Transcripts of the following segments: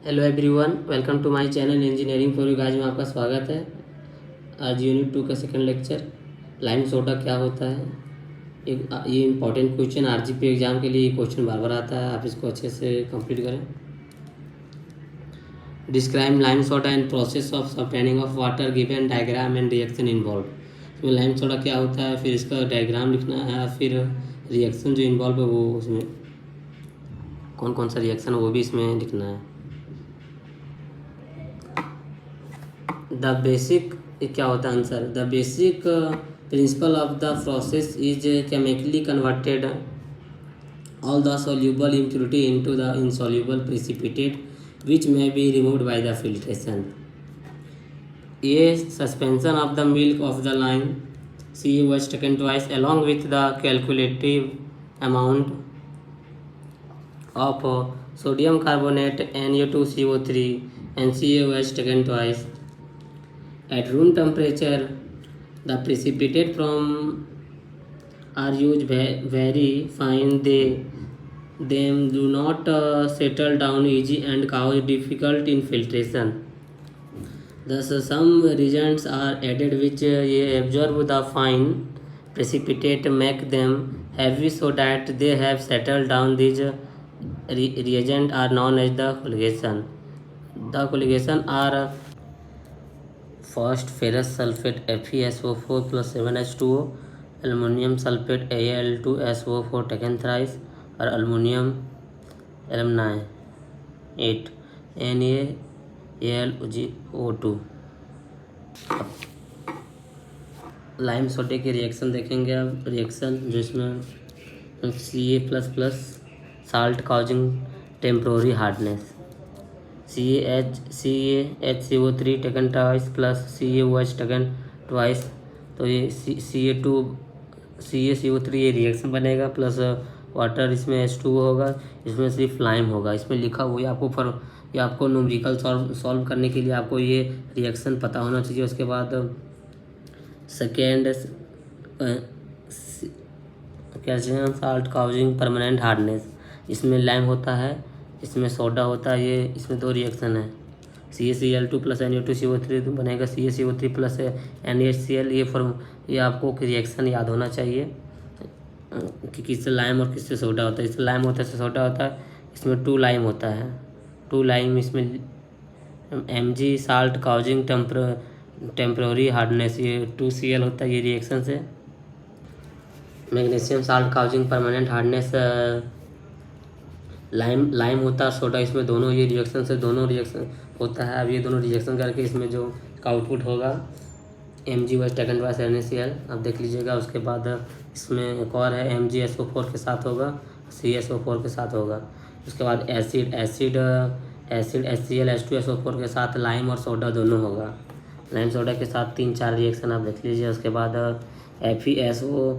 Hello everyone, welcome to my channel engineering for you guys में आपका स्वागत है। आज यूनिट 2 का सेकंड लेक्चर लाइम सोडा क्या होता है। ये इंपॉर्टेंट क्वेश्चन आरजीपी एग्जाम के लिए क्वेश्चन बार बार आता है, आप इसको अच्छे से कंप्लीट करें। Describe lime soda and process of softening of water given diagram and reaction involve. इसमें लाइम सोडा क्या होता है, फिर इसका डायग्राम लिखना है, फिर रिएक्शन जो इन्वॉल्व है वो उसमें कौन कौन सा रिएक्शन है वो भी इसमें लिखना है। द बेसिक क्या होता है answer, the basic principle of the process is chemically converted all the soluble impurity into the insoluble precipitate which may be removed by the filtration. A suspension of the milk of the lime CA was taken twice along with the calculative amount of sodium carbonate Na2CO3 and CA was taken twice. At room temperature, the precipitate from are used very fine. Them do not settle down easy and cause difficult infiltration. Thus, some reagents are added which absorb the fine precipitate, make them heavy so that they have settled down. These reagents are known as the colligation. The colligation are first ferrous sulphate FeSO4 plus 7H2O, aluminium sulphate Al2SO4 taken thrice और aluminium एल्यूमिनाइ 8 NaAlO2। Lime सोडे के reaction देखेंगे अब। Reaction जो इसमें Ca++ salt causing temporary hardness, CaHCO3 taken twice plus CaOH taken twice, तो ये CaCO3 ये रिएक्शन बनेगा प्लस वाटर, इसमें H2O होगा, इसमें सिर्फ लाइम होगा। इसमें लिखा हुआ है ये आपको न्यूमेरिकल सॉल्व करने के लिए आपको ये रिएक्शन पता होना चाहिए। उसके बाद second calcium salt causing permanent hardness, इसमें लाइम होता है, इसमें सोडा होता है। ये इसमें दो रिएक्शन है, CaCl2 प्लस Na2CO3 बनेगा CaCO3 प्लस NaHCl। ये आपको रिएक्शन याद होना चाहिए कि किससे लाइम और किससे सोडा होता है। इससे लाइम होता है, इससे सोडा होता है। इसमें 2 लाइम होता है, 2 लाइम। इसमें Mg salt causing temporary hardness, ये 2Cl होता है ये रिएक्शन से। Magnesium salt causing permanent hardness, lime होता है सोडा, इसमें दोनों ये रिएक्शन से दोनों रिएक्शन होता है। अब ये दोनों रिएक्शन करके इसमें जो आउटपुट होगा Mg was taken by NaCl, अब देख लीजिएगा। उसके बाद इसमें एक और है MgSO4 के साथ होगा, CSO4 के साथ होगा। उसके बाद एसिड HCl H2SO4 के साथ लाइम और सोडा दोनों होगा। लाइम सोडा के साथ 3-4 रिएक्शन आप देख लीजिए। उसके बाद FeSO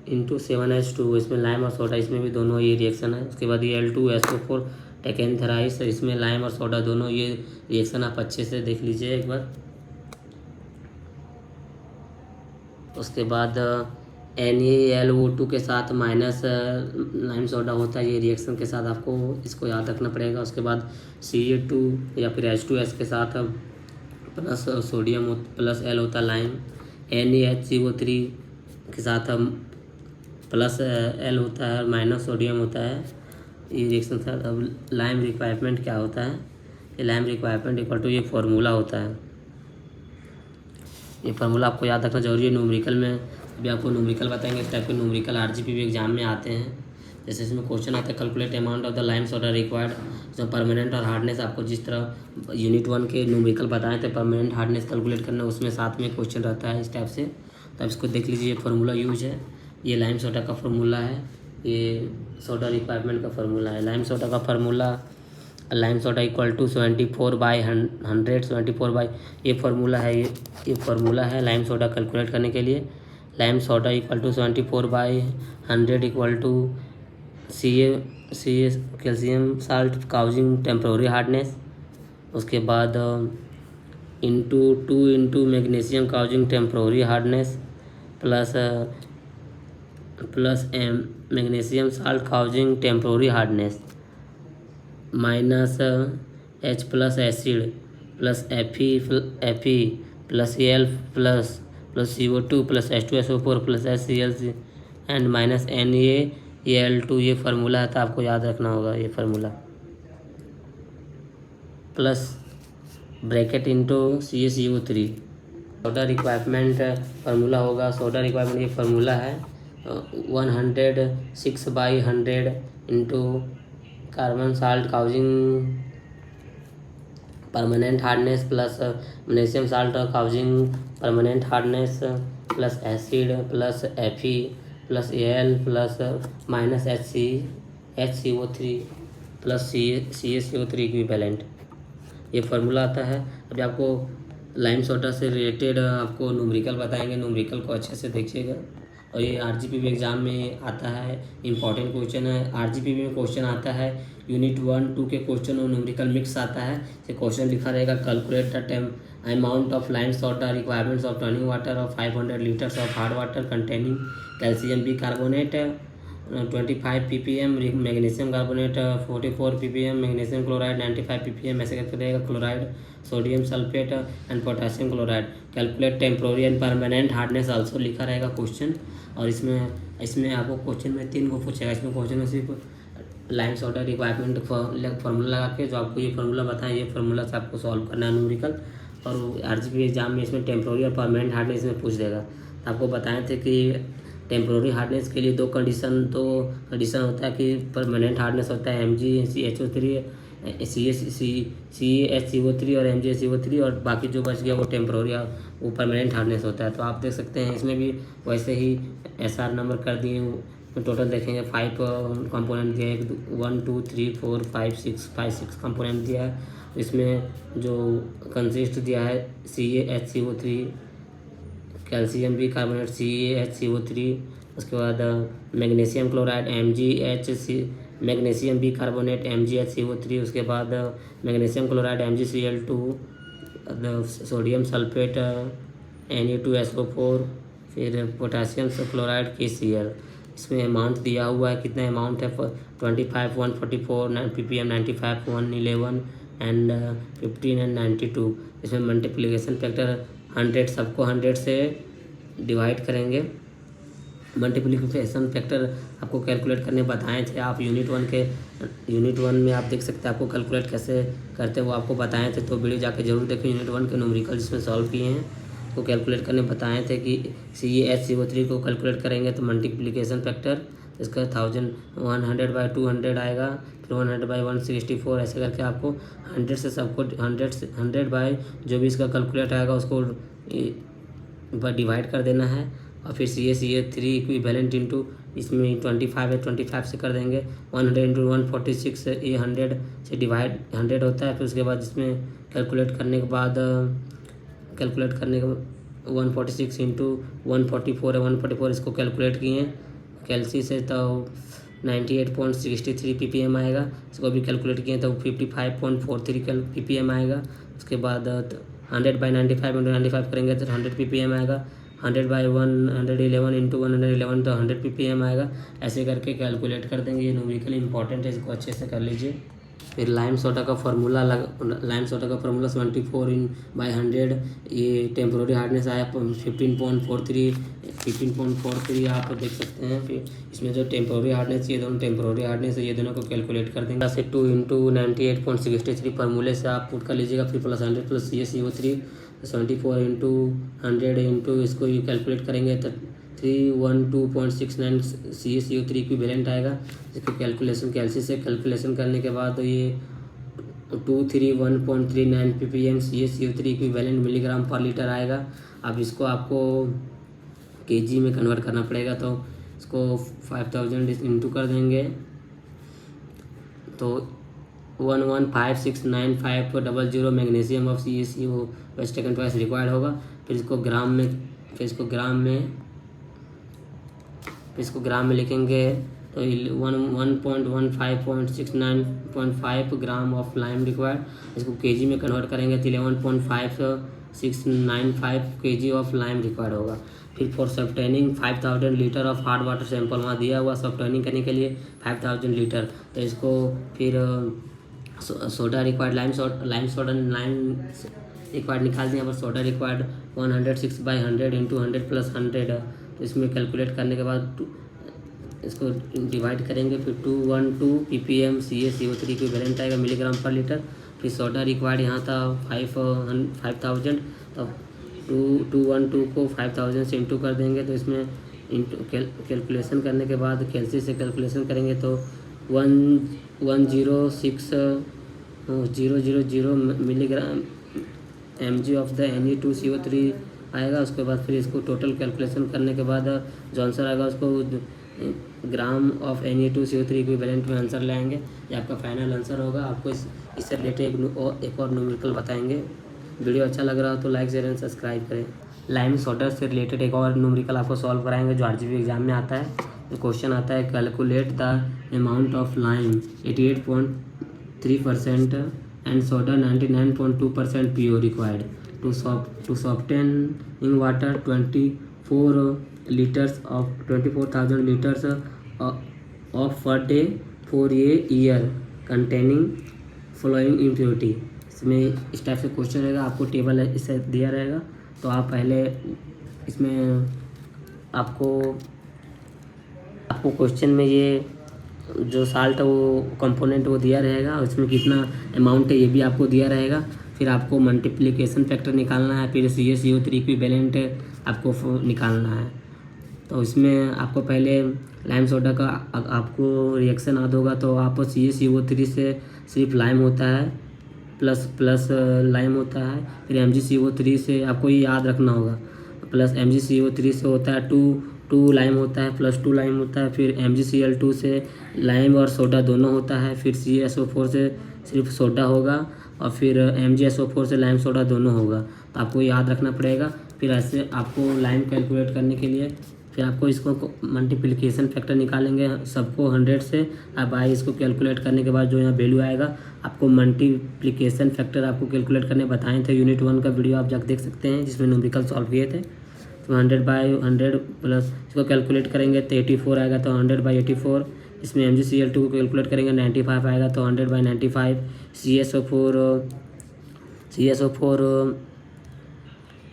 into 7H2, इसमें लाइम और सोडा, इसमें भी दोनों ये रिएक्शन है। उसके बाद ये Al2SO4 टेकन थ्राइस, इसमें लाइम और सोडा दोनों ये रिएक्शन आप अच्छे से देख लीजिए एक बार। उसके बाद NaLO2 के साथ माइनस लाइम सोडा होता है, ये रिएक्शन के साथ आपको इसको याद रखना पड़ेगा। उसके बाद Ca2 या फिर H2S के साथ प्लस सोडियम प्लस L होता है लाइम। NaHCO3 के साथ प्लस L होता है और माइनस सोडियम होता है, ये रिएक्शन के साथ। अब लाइम रिक्वायरमेंट क्या होता है, ये लाइम रिक्वायरमेंट इक्वल टू ये फार्मूला होता है। ये फार्मूला आपको याद रखना जरूरी है। न्यूमेरिकल में अभी आपको न्यूमेरिकल बताएंगे, इस टाइप के न्यूमेरिकल आरजीपी भी एग्जाम में आते हैं। जैसे इसमें क्वेश्चन आता है calculate amount of the lime soda required, इसमें परमानेंट और हार्डनेस आपको जिस तरह यूनिट 1 के न्यूमेरिकल बताए थे परमानेंट हार्डनेस कैलकुलेट करना, उसमें साथ में क्वेश्चन रहता है इस टाइप से। तो इसको देख लीजिए, ये फार्मूला यूज है, ये लाइम सोडा का फार्मूला है, ये सोडा रिक्वायरमेंट का फार्मूला है। लाइम सोडा का formula, lime soda equal to 74/100, 74 ये फार्मूला है। ये फार्मूला है लाइम सोडा कैलकुलेट करने के लिए। Lime soda equal to 74/100 equal to Ca calcium salt causing temporary hardness. उसके बाद into 2 into magnesium causing temporary hardness plus magnesium salt causing temporary hardness minus H plus acid plus Fe plus Al plus CO2 plus H2SO4 plus HCl and minus NaAl2 ये formula है, तो आपको याद रखना होगा ये formula, plus bracket into CaCO3। Soda requirement formula होगा, soda requirement ये फार्मूला है 106/100 into carbon salt causing permanent hardness plus magnesium salt causing permanent hardness plus acid plus Fe plus Al plus minus HCO3 plus CaCO3 equivalent, ये formula आता है। अभी आपको lime soda से related आपको numerical बताएंगे, न्यूमेरिकल को अच्छे से देखिएगा। और ये RGPV एग्ज़ाम में आता है, इम्पॉर्टेंट क्वेश्चन है। RGPV में क्वेश्चन आता है यूनिट 1-2 के क्वेश्चन और न्यूमेरिकल मिक्स आता है। ये क्वेश्चन लिखा रहेगा calculate the amount of lime soda requirements of turning water of 500 litres of hard water containing calcium bicarbonate 25 ppm, magnesium carbonate 44 ppm, magnesium chloride 95 ppm, ऐसे करके रहेगा। Chloride, sodium sulphate and potassium chloride, calculate temporary and permanent hardness also लिखा रहेगा question. और इसमें आपको question में 3 को पूछेगा। इसमें क्वेश्चन में सिर्फ लाइम सोडा रिक्वायरमेंट फार्मूला लगा के जो आपको ये फार्मूला बताएं, ये फार्मूला से आपको सॉल्व करना है न्यूमेरिकल। और RGPV एग्जाम में इसमें टेम्पोररी और परमानेंट हार्डनेस में पूछ देगा। तो आपको बताए थे कि टेम्पोररी हार्डनेस के लिए दो कंडीशन होता है कि परमानेंट हार्डनेस होता है MgCHO3 CaHCO3 और MgSCO3, और बाकी जो बच गया वो टेम्पोररी वो परमानेंट हार्डनेस होता है। तो आप देख सकते हैं इसमें भी वैसे ही SR नंबर कर दिए। टोटल देखेंगे 5 कंपोनेंट दिया है, 1 2 3 4 5 6 कंपोनेंट दिया है। इसमें जो कंसिस्ट दिया है CaHCO3, कैल्शियम बिकार्बोनेट CaHCO3, उसके बाद मैग्नीशियम क्लोराइड मैग्नीशियम बिकार्बोनेट MgHCO3, उसके बाद magnesium chloride MgCl2, sodium sulphate Na2SO4, फिर पोटेशियम क्लोराइड KCl। इसमें अमाउंट दिया हुआ है, कितना अमाउंट है 25 144 ppm 95 111 एंड 15 एंड 92। इसमें मल्टीप्लिकेशन फैक्टर 100, सबको 100 से डिवाइड करेंगे। मल्टीप्लिकेशन फैक्टर आपको कैलकुलेट करने बताए थे आप यूनिट 1 में आप देख सकते हैं। आपको कैलकुलेट कैसे करते हैं वो आपको बताए थे, तो वीडियो जाके जरूर देखें। यूनिट 1 के न्यूमेरिकल जिसमें सॉल्व किए हैं को कैलकुलेट करने बताए थे कि CaHCO3 को कैलकुलेट करेंगे तो मल्टीप्लिकेशन फैक्टर इसका 100/200 आएगा, फिर 100/164, ऐसे करके आपको 100 से सबको 100 बाय जो भी इसका कैलकुलेट आएगा उसको डिवाइड कर देना है। और फिर CaCO3 इक्विवेलेंट इंटू इसमें 25 है, 25 से कर देंगे। 100 इंटू 146 ये 100 से डिवाइड 100 होता है। फिर उसके बाद इसमें कैलकुलेट करने के बाद 146 इंटू 144 है, 144 इसको कैलकुलेट किए कैल्सी से तो 98.63 ppm आएगा। इसको भी कैलकुलेट किए तो 55.43 ppm आएगा। उसके बाद 100/95 इंटू 95 करेंगे तो 100 ppm आएगा। 100/111 इंटू 111 तो 100 ppm आएगा। ऐसे करके कैलकुलेट कर देंगे। ये न्यूमेरिकल इंपॉर्टेंट है, इसको अच्छे से कर लीजिए। फिर लाइम सोडा का फार्मूला 74/100, ये टेम्पोररी हार्डनेस आया 15.43 आप देख सकते हैं। फिर इसमें जो टेम्पोररी हार्डनेस ये दोनों टेम्पोररी हार्डनेस है, ये दोनों को कैलकुलेट कर देंगे। से 2 इंटू 98.63 फार्मूले से आप पुट कर लीजिएगा। फिर plus 100 plus CaCO3 74 into 100 into इसको ये कैलकुलेट करेंगे तो 312.69 CaCO3 इक्विवेलेंट आएगा। इसको कैलकुलेशन कैल्सी से कैलकुलेशन करने के बाद ये 231.39 ppm CaCO3 इक्विवेलेंट मिलीग्राम पर लीटर आएगा। अब इसको आपको kg में कन्वर्ट करना पड़ेगा, तो इसको 5000 इंटू कर देंगे तो 11569500 magnesium of CaCO waste taken twice required होगा। फिर इसको ग्राम में लिखेंगे तो 1.15.69.5 ग्राम ऑफ लाइम रिक्वायर्ड। इसको केजी में कन्वर्ट करेंगे तो 11.5695 kg ऑफ लाइम रिक्वायर्ड होगा। फिर for softening 5000 litre of hard water sample वहाँ दिया हुआ सब्टेनिंग करने के लिए 5000 लीटर। तो इसको फिर soda required lime soda required निकाल दिए। यहाँ पर सोडा रिक्वायर्ड 106/100 इंटू 100 प्लस 100। तो इसमें कैलकुलेट करने के बाद इसको डिवाइड करेंगे, फिर 212 ppm CaCO3 इक्विवेलेंट आएगा मिलीग्राम पर लीटर। फिर सोडा रिक्वायर्ड यहाँ था 5000, तो 212 को 5000 से इंटू कर देंगे। तो इसमें इंटू कैलकुलेशन करने के बाद कैलसी से कैलकुलेशन करेंगे तो 106,000 milligram mg of the Ne2CO3 आएगा। उसके बाद फिर इसको टोटल कैलकुलेशन करने के बाद जो आंसर आएगा उसको ग्राम ऑफ Ne2CO3 इक्विवेलेंट में आंसर लाएंगे। ये आपका फाइनल आंसर होगा। आपको इससे रिलेटेड एक और न्यूमेरिकल बताएंगे। वीडियो अच्छा लग रहा हो तो लाइक शेयर एंड सब्सक्राइब करें। लाइम सोडा से रिलेटेड एक और न्यूमेरिकल आपको सॉल्व कराएंगे जो RGP एग्जाम में आता है। क्वेश्चन आता है calculate the amount of lime 88.3% and soda 99.2% pure required to softening water 24,000 litres of per day for a year containing following impurity. इसमें इस टाइप से क्वेश्चन रहेगा, आपको टेबल इससे दिया रहेगा। तो आप पहले इसमें आपको क्वेश्चन में ये जो साल्ट है वो कंपोनेंट वो दिया रहेगा, इसमें कितना अमाउंट है ये भी आपको दिया रहेगा। फिर आपको मल्टीप्लिकेशन फैक्टर निकालना है, फिर CaCO3 इक्विवेलेंट आपको निकालना है। तो इसमें आपको पहले लाइम सोडा का आपको रिएक्शन याद होगा, तो आप CaCO3 से सिर्फ लाइम होता है प्लस लाइम होता है। फिर MgCO3 से आपको ये याद रखना होगा, प्लस MgCO3 से होता है 2 लाइम होता है प्लस 2 लाइम होता है। फिर MgCl2 से लाइम और सोडा दोनों होता है। फिर CaSO4 से सिर्फ सोडा होगा और फिर MgSO4 से लाइम सोडा दोनों होगा। तो आपको याद रखना पड़ेगा। फिर ऐसे आपको लाइम कैलकुलेट करने के लिए फिर आपको इसको मल्टीप्लिकेशन फैक्टर निकालेंगे सबको 100 से। अब इसको कैलकुलेट करने के बाद जो यहाँ वैल्यू आएगा, आपको मल्टीप्लिकेशन फैक्टर आपको कैलकुलेट करने बताए थे। यूनिट 1 का वीडियो आप जाकर देख सकते हैं जिसमें न्यूमेरिकल सॉल्व किए थे। तो 100/100 प्लस इसको कैलकुलेट करेंगे तो 84 आएगा, तो 100/84। इसमें MgCl2 को कैलकुलेट करेंगे 95 आएगा, तो 100/95। CaSO4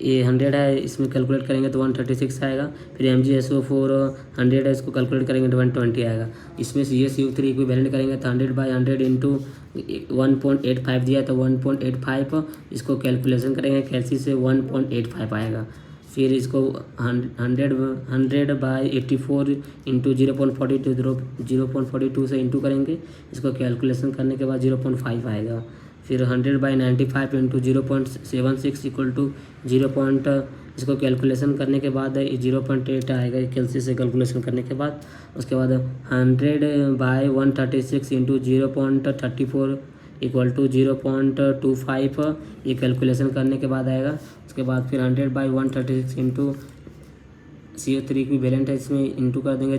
ये 100 है, इसमें कैलकुलेट करेंगे तो 136 आएगा। फिर MgSO4 100 है, इसको कैलकुलेट करेंगे तो 120 आएगा। इसमें CaCO3 इक्विवेलेंट करेंगे तो 100/100 इंटू 1.85 दिया तो 1.85 इसको कैलकुलेशन करेंगे, कैलसी से 1.85 आएगा। फिर इसको 100/84 इंटू 0.42 से इंटू करेंगे, इसको कैलकुलेशन करने के बाद 0.5 आएगा। फिर 100/95 इंटू 0.76 इक्वल टू 0. इसको कैलकुलेशन करने के बाद 0.8 आएगा कैलसी से कैलकुलेशन करने के बाद। उसके बाद 100/136 इंटू 0.34 इक्वल टू 0.25 ये कैलकुलेशन करने के बाद आएगा। उसके बाद फिर 100/136 इंटू CO3 इक्विवेलेंट है, इसमें इंटू कर देंगे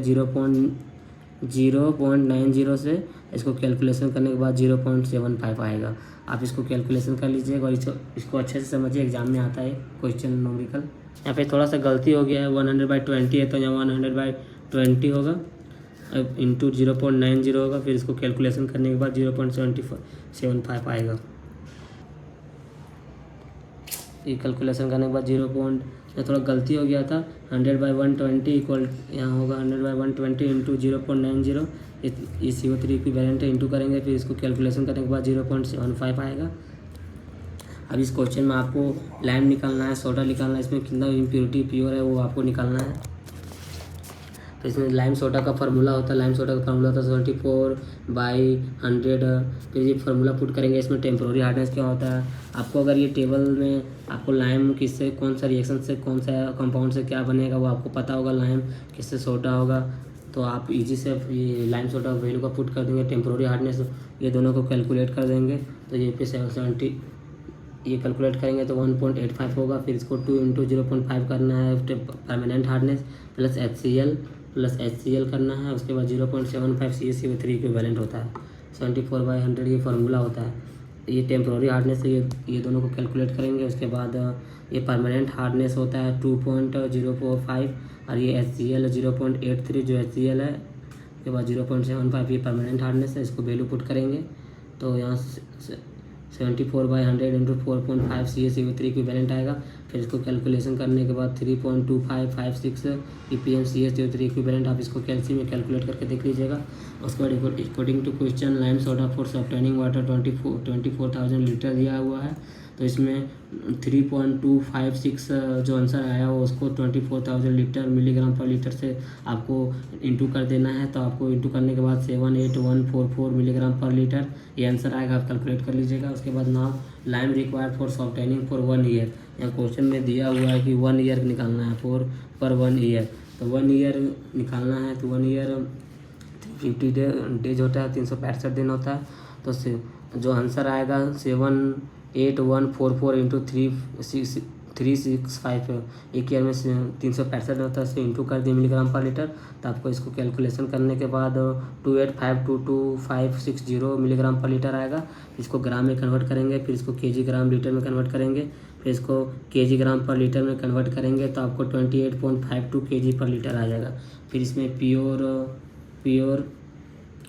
0.90 से। इसको कैलकुलेशन करने के बाद 0.75 आएगा। आप इसको कैलकुलेशन कर लीजिएगा और इसको अच्छे से समझिए, एग्जाम में आता है क्वेश्चन न्यूमेरिकल। यहाँ पे थोड़ा सा गलती हो गया है, 100/20 है तो यहाँ 100/20 होगा, अब इंटू 0.90 होगा। फिर इसको कैलकुलेशन करने के बाद 0.75 आएगा। ये कैलकुलेशन करने के बाद थोड़ा गलती हो गया था, 100/120 इक्वल यहाँ होगा 100/120 इंटू 0.90। ये CO3 इक्विवेलेंट है, इंटू करेंगे। फिर इसको कैलकुलेशन करने के बाद 0.75 आएगा। अब इस क्वेश्चन में आपको लाइम निकालना है, सोडा निकालना है, इसमें कितना इम्प्योरिटी प्योर है वो आपको निकालना है। तो इसमें लाइम सोडा का फार्मूला होता है, 74/100। फिर ये फार्मूला पुट करेंगे। इसमें टेम्पोररी हार्डनेस क्या होता है, आपको अगर ये टेबल में आपको लाइम किससे कौन सा रिएक्शन से कौन सा कंपाउंड से क्या बनेगा वो आपको पता होगा, लाइम किससे सोडा होगा, तो आप इजी से ये लाइम सोडा वैल्यू का पुट कर देंगे। टेम्पोररी हार्डनेस ये दोनों को कैलकुलेट कर देंगे, तो ये पे 70 ये कैलकुलेट करेंगे तो 1.85 होगा। फिर इसको 2 इंटू 0.5 करना है परमानेंट हार्डनेस प्लस HCl करना है। उसके बाद 0.75 CaCO3 इक्विवेलेंट होता है। 74/100 ये फार्मूला होता है। ये टेम्पोररी हार्डनेस ये दोनों को कैलकुलेट करेंगे। उसके बाद ये परमानेंट हार्डनेस होता है 2.045 और ये HCl 0.83 जो HCl है। उसके बाद 0.75 ये परमानेंट हार्डनेस है, इसको वैल्यू पुट करेंगे तो यहाँ 74/100 इंटू 4.5 CaCO3 इक्विवेलेंट आएगा। फिर इसको कैलकुलेशन करने के बाद 3.2556 ppm CaCO3 इक्विवेलेंट, आप इसको कैल्सी में कैलकुलेट करके देख लीजिएगा। उसके बाद according to question lime soda for softening water 24,000 litre दिया हुआ है, तो इसमें 3.256 जो आंसर आया वो उसको 24,000 लीटर मिलीग्राम पर लीटर से आपको इंटू कर देना है। तो आपको इंटू करने के बाद 78144 मिलीग्राम पर लीटर ये आंसर आएगा, आप कैलकुलेट कर लीजिएगा। उसके बाद now lime required for softening for 1 year, यहाँ क्वेश्चन में दिया हुआ है कि 1 ईयर निकालना है पर 1 ईयर। तो 1 ईयर निकालना है तो 1 ईयर 350 डेज होता है, 365 दिन होता है। तो जो आंसर आएगा 78144 इंटू 365, एक ईयर में 365 होता है, इससे इंटू कर दिए मिलीग्राम पर लीटर। तो आपको इसको कैलकुलेशन करने के बाद 28522.560 मिलीग्राम पर लीटर आएगा। इसको ग्राम में कन्वर्ट करेंगे, फिर इसको केजी ग्राम लीटर में कन्वर्ट करेंगे, फिर इसको केजी ग्राम पर लीटर में कन्वर्ट करेंगे तो आपको 28.52 केजी पर लीटर आ जाएगा। फिर इसमें प्योर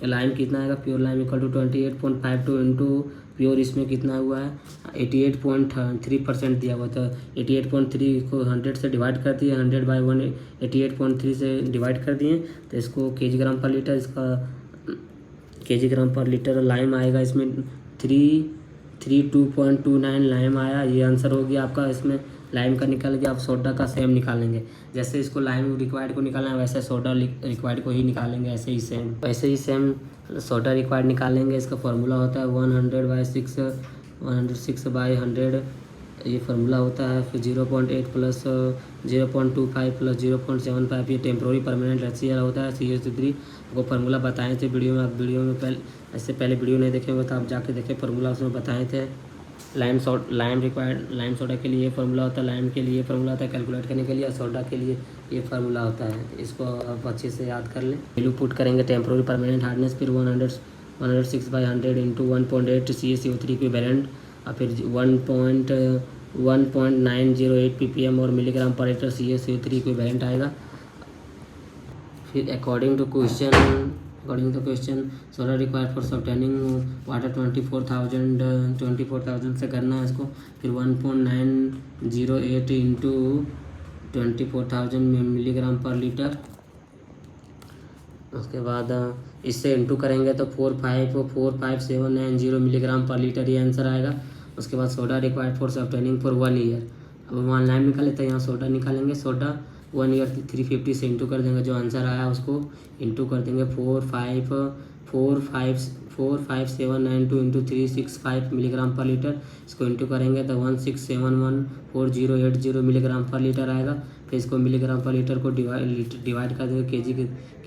लाइम कितना आएगा, pure lime equal to 28.52 into pure इसमें कितना हुआ है 88.3% दिया हुआ था। 88.3 को 100 से डिवाइड कर दिए, 100/1 88.3 से डिवाइड कर दिए, तो इसको केजी ग्राम पर लीटर, इसका केजी ग्राम पर लीटर लाइम आएगा। इसमें 332.29 लाइम आया, ये आंसर हो गया आपका। इसमें लाइम का निकाल के आप सोडा का सेम निकालेंगे, जैसे इसको लाइम रिक्वायर्ड को निकालना है वैसे सोडा रिक्वायर्ड को ही निकालेंगे, ऐसे ही सेम सोडा रिक्वायर्ड निकालेंगे। इसका फार्मूला होता है 100/6 ये फार्मूला होता है। फिर 0.8 प्लस 0.25 प्लस 0.75 ये टेम्प्रोरी परमानेंट HCl होता है CaCO3 वो फार्मूला बताए थे वीडियो में। आप वीडियो में पहले वीडियो नहीं देखे होंगे तो आप जाके देखें, फार्मूला उसमें बताए थे। लाइम सोडा के लिए ये फार्मूला होता है, लाइम के लिए ये फार्मूला होता है कैलकुलेट करने के लिए, और सोडा के लिए ये फार्मूला होता है। इसको आप अच्छे से याद कर लें। वैल्यू पुट करेंगे टेम्प्रोरी परमानेंट हार्डनेस, फिर 106/100 इंटू 1.8 CaCO3 इक्विवेलेंट, और फिर 1.908 ppm और मिलीग्राम पर लीटर CaCO3 इक्विवेलेंट आएगा। फिर according to question soda required for softening water 24,000 से करना है इसको। फिर 1.908 इंटू 24,000 मिलीग्राम पर लीटर, उसके बाद इससे इंटू करेंगे तो 45790 मिलीग्राम पर लीटर ये आंसर आएगा। उसके बाद soda required for softening for 1 year, अब वहाँ लाइम निकाले तो यहाँ सोडा निकालेंगे। सोडा 1 ईयर 350 से इंटू कर देंगे, जो आंसर आया उसको इंटू कर देंगे 45792 इंटू 365 मिलीग्राम पर लीटर, इसको इंटू करेंगे तो 16714,080 मिलीग्राम पर लीटर आएगा। फिर इसको मिलीग्राम पर लीटर को डिवाइड कर देंगे,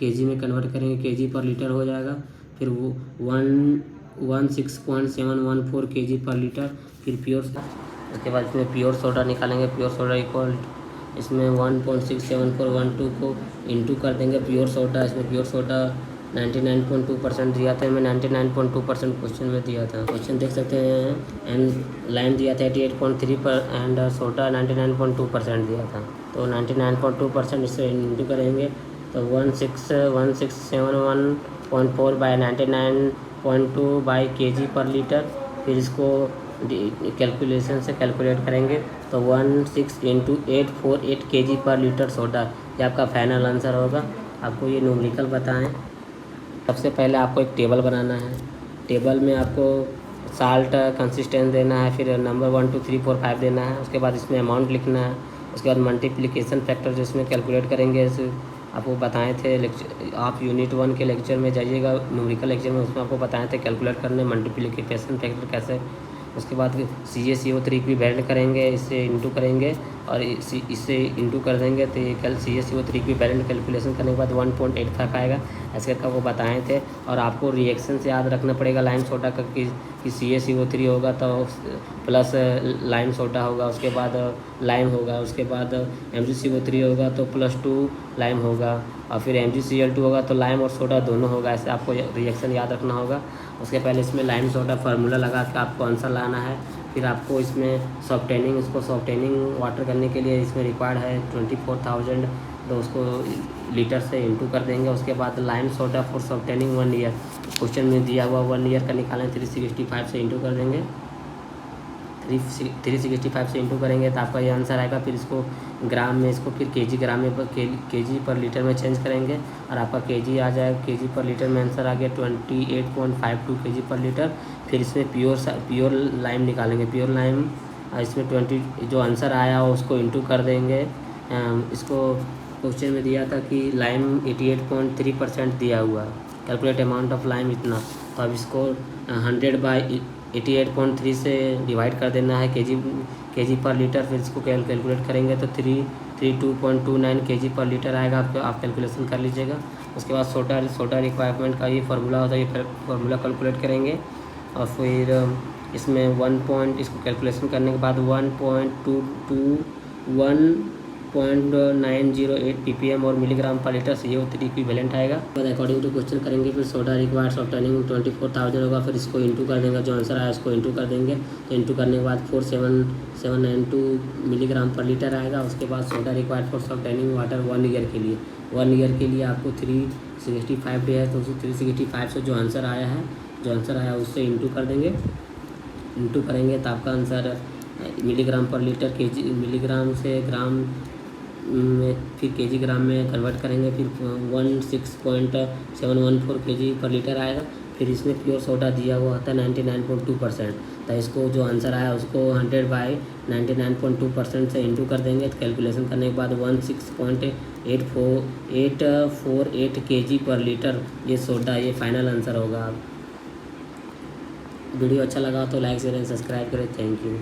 केजी में कन्वर्ट करेंगे, केजी पर लीटर हो जाएगा। फिर वो 16.714 केजी पर लीटर। फिर प्योर, उसके बाद इसमें प्योर सोडा निकालेंगे। प्योर सोडा इक्वल इसमें 1.67412 को इंटू कर देंगे प्योर सोडा। इसमें प्योर सोडा 99.2% दिया था, मैं 99.2% क्वेश्चन में दिया था, क्वेश्चन देख सकते हैं। एंड लाइम दिया था 88.3 पर एंड सोडा 99.2% दिया था, तो 99.2% इससे इंटू करेंगे तो 1671671.4/99.2 बाई kg/लीटर। फिर इसको कैलकुलेशन से कैलकुलेट करेंगे तो 16 × 848 kg/लीटर सोडा, ये आपका फाइनल आंसर होगा। आपको ये न्यूमेरिकल बताएं। सबसे पहले आपको एक टेबल बनाना है, टेबल में आपको साल्ट कंसिस्टेंस देना है, फिर नंबर 1 2 3 4 5 देना है, उसके बाद इसमें अमाउंट लिखना है, उसके बाद मल्टीप्लिकेशन फैक्टर जो इसमें कैलकुलेट करेंगे आपको बताए थे। आप यूनिट 1 के लेक्चर में जाइएगा, न्यूमेरिकल लेक्चर में, उसमें आपको बताए थे कैलकुलेट करने मल्टीप्लिकेशन फैक्टर कैसे। उसके बाद CaCO3 इक्विवेलेंट करेंगे, इससे इंटू करेंगे और इससे इंटू कर देंगे तो ये कल CaCO3 इक्विवेलेंट कैलकुलेशन करने के बाद 1.85 आएगा, ऐसे करके वो बताए थे। और आपको रिएक्शन से याद रखना पड़ेगा लाइम सोडा का कि CaCO3 होगा तो प्लस लाइम सोडा होगा, उसके बाद लाइम होगा, उसके बाद MgCO3 होगा तो +2 लाइम होगा, और फिर MgCl2 होगा तो लाइम और सोडा दोनों होगा, ऐसे आपको रिएक्शन याद रखना होगा। उसके पहले इसमें लाइम सोडा फार्मूला लगा के आपको आंसर लाना है। फिर आपको इसमें सॉफ्टेनिंग वाटर करने के लिए इसमें रिक्वायर्ड है 24,000, तो उसको लीटर से इंटू कर देंगे। उसके बाद lime soda for softening 1 year question में दिया हुआ 1 ईयर का निकालें 365 से इंटू कर देंगे, 365 से इंटू करेंगे तो आपका ये आंसर आएगा। फिर इसको ग्राम में, इसको फिर केजी ग्राम में केजी पर लीटर में चेंज करेंगे और आपका केजी आ जाएगा। केजी पर लीटर में आंसर आ गया 28.52 केजी पर लीटर। फिर इसमें प्योर लाइम निकालेंगे, प्योर लाइम इसमें 20 जो आंसर आया उसको इंटू कर देंगे। इसको क्वेश्चन में दिया था कि लाइम 88.3% दिया हुआ, कैलकुलेट अमाउंट ऑफ लाइम इतना, तो अब इसको 100/88.3 से डिवाइड कर देना है केजी पर लीटर। फिर इसको कैलकुलेट करेंगे तो 332.29 केजी पर लीटर आएगा। आप कैलकुलेशन कर लीजिएगा। उसके बाद सोडा रिक्वायरमेंट का ये फार्मूला होता है, ये फार्मूला कैलकुलेट करेंगे और फिर इसमें इसको कैलकुलेशन करने के बाद 1.908 ppm और मिलीग्राम पर लीटर CO3 इक्विवेलेंट आएगा। बाद अकॉर्डिंग टू क्वेश्चन करेंगे। फिर सोडा रिक्वायर्ड सॉफ्टनिंग 24,000 होगा। फिर इसको इंटू कर देंगे, जो आंसर आया उसको इंटू कर देंगे। तो इंटू करने के बाद 47792 मिलीग्राम पर लीटर आएगा। उसके बाद soda required for softening water 1 year के लिए, 1 ईयर के लिए आपको 365 डे है, तो 365 से जो आंसर आया उससे इंटू कर देंगे। इंटू करेंगे तो आपका आंसर मिलीग्राम पर लीटर, केजी मिलीग्राम से ग्राम में, फिर केजी ग्राम में कन्वर्ट करेंगे। फिर 16.714 केजी पर लीटर आएगा। फिर इसमें प्योर सोडा दिया हुआ होता है 99.2%, तो इसको जो आंसर आया उसको 100/99.2% से इंटू कर देंगे। तो कैलकुलेशन करने के बाद 16.848 केजी पर लीटर ये सोडा, ये फाइनल आंसर होगा। वीडियो अच्छा लगा तो लाइक शेयर एंड सब्सक्राइब करें। Thank you.